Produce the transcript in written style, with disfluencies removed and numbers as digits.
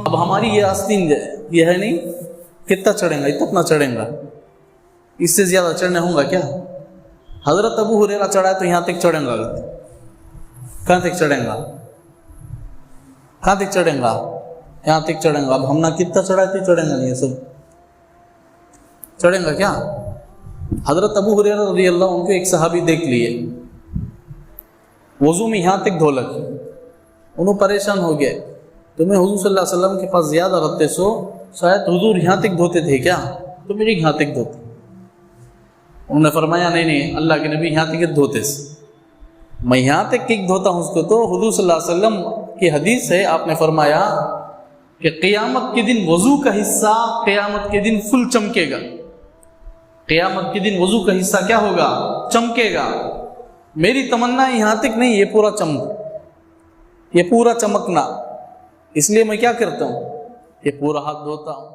اب ہماری یہ آستین یہ ہے نہیں، کتنا چڑھیں گا، اتنا چڑھیں گا، اس سے زیادہ چڑھنے ہوں گا کیا؟ حضرت ابو ہریرہ چڑھا ہے تو یہاں تک چڑھیں گا، کہاں تک چڑھیں گا، کہاں تک چڑھیں گا، یہاں تک چڑھیں گا۔ اب ہم نہ کتنا چڑھائے تھے، چڑھیں گا نہیں، یہ سب چڑھیں گا کیا؟ حضرت ابو ہریرہ رضی اللہ عنہ کو ایک صحابی دیکھ لیے، وضو میں یہاں تک دھولک، انہوں پریشان ہو گئے، تمہیں حضور صلی اللہ علیہ وسلم کے پاس زیادہ رہتے سو شاید حضور یہاں تک دھوتے تھے کیا، تو میری یہاں تک دھوتے۔ انہوں نے فرمایا نہیں نہیں، اللہ کے نبی یہاں تک دھوتے سے، میں یہاں تک کک دھوتا ہوں اس کو۔ تو حضور صلی اللہ علیہ وسلم کی حدیث ہے، آپ نے فرمایا کہ قیامت کے دن وضو کا حصہ قیامت کے دن فل چمکے گا، قیامت کے دن وضو کا حصہ کیا ہوگا، چمکے گا۔ میری تمنا یہاں تک نہیں، یہ پورا چمک، یہ پورا چمکنا، اس لیے میں کیا کرتا ہوں، یہ پورا ہاتھ دھوتا ہوں۔